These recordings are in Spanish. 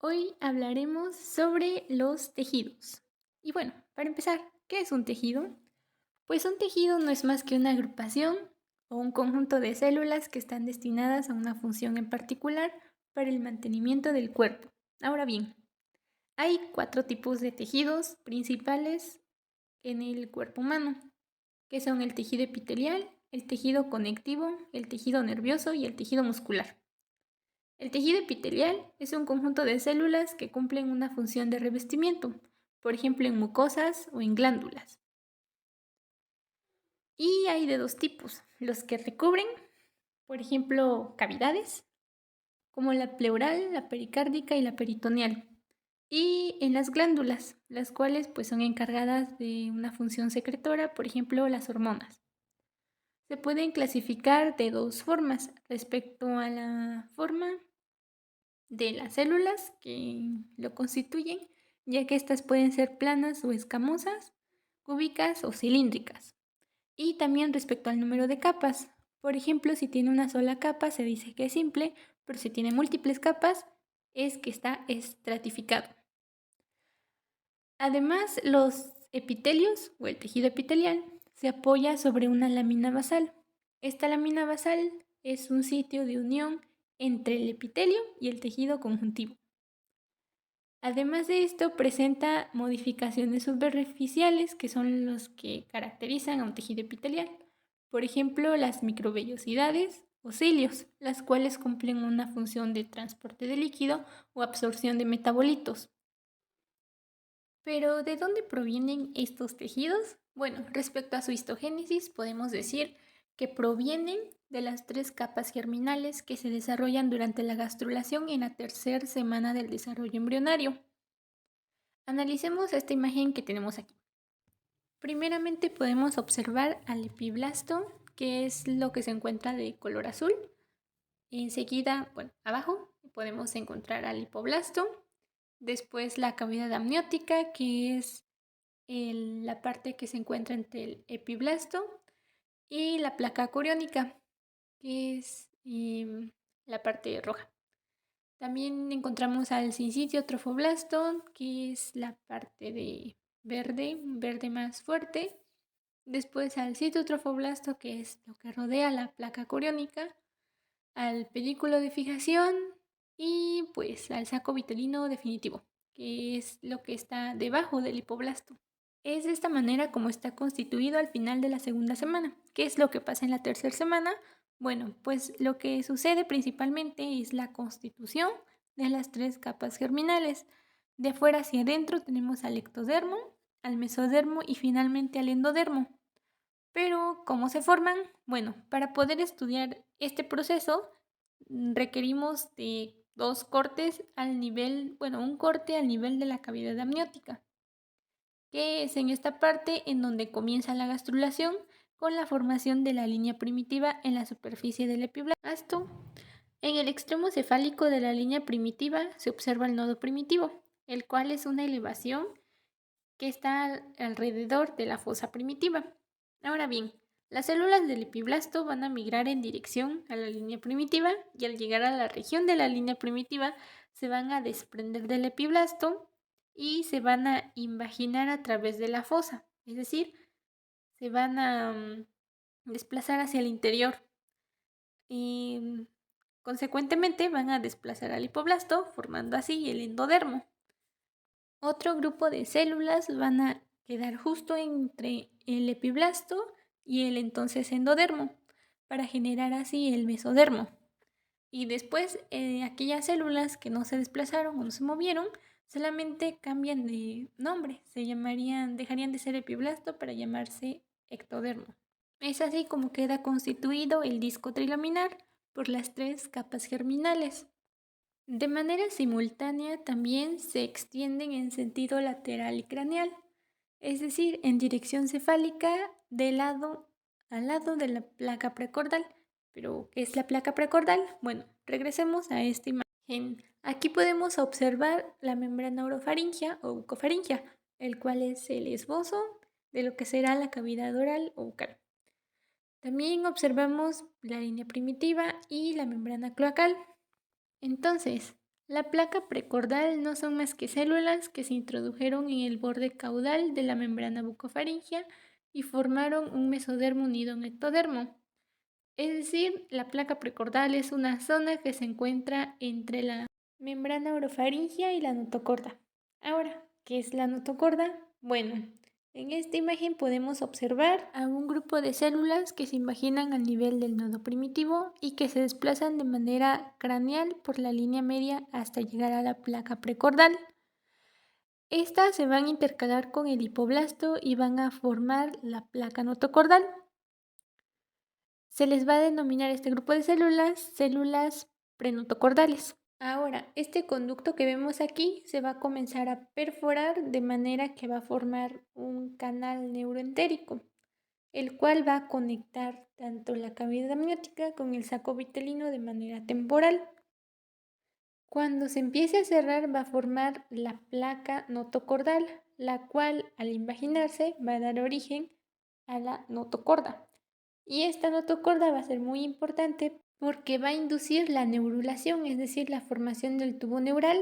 Hoy hablaremos sobre los tejidos. Y bueno, para empezar, ¿qué es un tejido? Pues un tejido no es más que una agrupación o un conjunto de células que están destinadas a una función en particular para el mantenimiento del cuerpo. Ahora bien, hay 4 tipos de tejidos principales en el cuerpo humano, que son el tejido epitelial, el tejido conectivo, el tejido nervioso y el tejido muscular. El tejido epitelial es un conjunto de células que cumplen una función de revestimiento, por ejemplo en mucosas o en glándulas. Y hay de 2 tipos, los que recubren, por ejemplo, cavidades, como la pleural, la pericárdica y la peritoneal. Y en las glándulas, las cuales pues son encargadas de una función secretora, por ejemplo, las hormonas. Se pueden clasificar de 2 formas respecto a la forma de las células que lo constituyen, ya que estas pueden ser planas o escamosas, cúbicas o cilíndricas. Y también respecto al número de capas. Por ejemplo, si tiene una sola capa se dice que es simple, pero si tiene múltiples capas es que está estratificado. Además, los epitelios o el tejido epitelial se apoya sobre una lámina basal. Esta lámina basal es un sitio de unión entre el epitelio y el tejido conjuntivo. Además de esto, presenta modificaciones superficiales que son los que caracterizan a un tejido epitelial. Por ejemplo, las microvellosidades o cilios, las cuales cumplen una función de transporte de líquido o absorción de metabolitos. Pero, ¿de dónde provienen estos tejidos? Bueno, respecto a su histogénesis, podemos decir que provienen de las 3 capas germinales que se desarrollan durante la gastrulación en la tercera semana del desarrollo embrionario. Analicemos esta imagen que tenemos aquí. Primeramente podemos observar al epiblasto, que es lo que se encuentra de color azul. Enseguida, abajo podemos encontrar al hipoblasto. Después la cavidad amniótica, que es la parte que se encuentra entre el epiblasto y la placa coriónica, que es la parte roja. También encontramos al sincitio trofoblasto, que es la parte de verde más fuerte. Después al citotrofoblasto, que es lo que rodea la placa coriónica, al pedículo de fijación y pues al saco vitelino definitivo, que es lo que está debajo del hipoblasto. Es de esta manera como está constituido al final de la segunda semana. ¿Qué es lo que pasa en la tercera semana? Bueno, pues lo que sucede principalmente es la constitución de las 3 capas germinales. De afuera hacia adentro tenemos al ectodermo, al mesodermo y finalmente al endodermo. Pero, ¿cómo se forman? Bueno, para poder estudiar este proceso requerimos de 2 cortes al nivel, un corte al nivel de la cavidad amniótica, que es en esta parte en donde comienza la gastrulación con la formación de la línea primitiva en la superficie del epiblasto. En el extremo cefálico de la línea primitiva se observa el nodo primitivo, el cual es una elevación que está alrededor de la fosa primitiva. Ahora bien, las células del epiblasto van a migrar en dirección a la línea primitiva y al llegar a la región de la línea primitiva se van a desprender del epiblasto y se van a invaginar a través de la fosa, es decir, se van a desplazar hacia el interior y consecuentemente van a desplazar al hipoblasto formando así el endodermo. Otro grupo de células van a quedar justo entre el epiblasto y el entonces endodermo para generar así el mesodermo. Y después aquellas células que no se desplazaron o no se movieron solamente cambian de nombre, dejarían de ser epiblasto para llamarse ectodermo. Es así como queda constituido el disco trilaminar por las 3 capas germinales. De manera simultánea también se extienden en sentido lateral y craneal, es decir, en dirección cefálica de lado a lado de la placa precordial. ¿Pero qué es la placa precordial? Bueno, regresemos a esta imagen. Aquí podemos observar la membrana orofaringia o bucofaringia, el cual es el esbozo de lo que será la cavidad oral o bucal. También observamos la línea primitiva y la membrana cloacal. Entonces, La placa precordal no son más que células que se introdujeron en el borde caudal de la membrana bucofaringea y formaron un mesodermo unido a un ectodermo. Es decir, la placa precordal es una zona que se encuentra entre la membrana orofaringea y la notocorda. Ahora, ¿qué es la notocorda? Bueno, en esta imagen podemos observar a un grupo de células que se imaginan al nivel del nodo primitivo y que se desplazan de manera craneal por la línea media hasta llegar a la placa precordal. Estas se van a intercalar con el hipoblasto y van a formar la placa notocordal. Se les va a denominar este grupo de células prenotocordales. Ahora, este conducto que vemos aquí se va a comenzar a perforar de manera que va a formar un canal neuroentérico, el cual va a conectar tanto la cavidad amniótica con el saco vitelino de manera temporal. Cuando se empiece a cerrar va a formar la placa notocordal, la cual al invaginarse va a dar origen a la notocorda. Y esta notocorda va a ser muy importante porque va a inducir la neurulación, es decir, la formación del tubo neural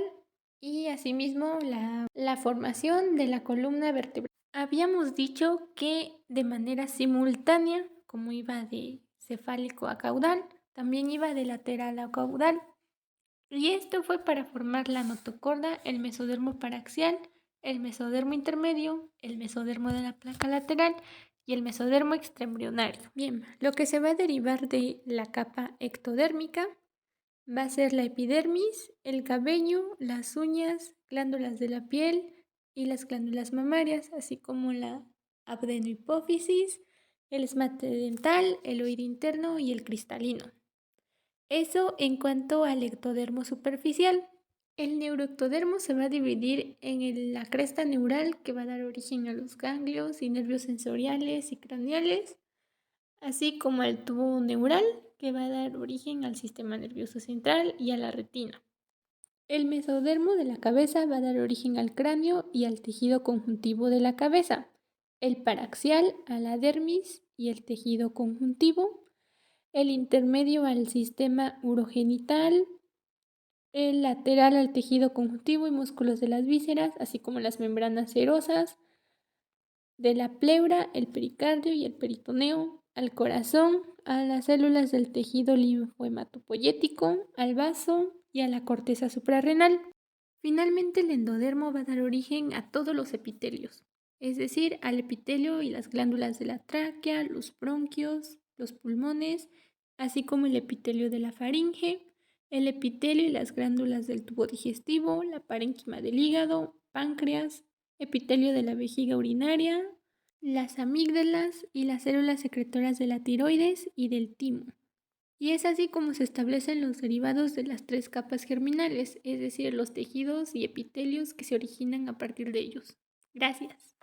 y asimismo la formación de la columna vertebral. Habíamos dicho que de manera simultánea, como iba de cefálico a caudal, también iba de lateral a caudal. Y esto fue para formar la notocorda, el mesodermo paraxial, el mesodermo intermedio, el mesodermo de la placa lateral y el mesodermo extraembrionario. Bien, lo que se va a derivar de la capa ectodérmica va a ser la epidermis, el cabello, las uñas, glándulas de la piel y las glándulas mamarias, así como la adenohipófisis, el esmalte dental, el oído interno y el cristalino. Eso en cuanto al ectodermo superficial. El neuroectodermo se va a dividir en la cresta neural que va a dar origen a los ganglios y nervios sensoriales y craneales, así como al tubo neural que va a dar origen al sistema nervioso central y a la retina. El mesodermo de la cabeza va a dar origen al cráneo y al tejido conjuntivo de la cabeza, el paraxial a la dermis y el tejido conjuntivo, el intermedio al sistema urogenital, el lateral al tejido conjuntivo y músculos de las vísceras, así como las membranas serosas de la pleura, el pericardio y el peritoneo, al corazón, a las células del tejido linfohematopoyético, al vaso y a la corteza suprarrenal. Finalmente, el endodermo va a dar origen a todos los epitelios, es decir, al epitelio y las glándulas de la tráquea, los bronquios, los pulmones, así como el epitelio de la faringe, el epitelio y las glándulas del tubo digestivo, la parénquima del hígado, páncreas, epitelio de la vejiga urinaria, las amígdalas y las células secretoras de la tiroides y del timo. Y es así como se establecen los derivados de las tres capas germinales, es decir, los tejidos y epitelios que se originan a partir de ellos. Gracias.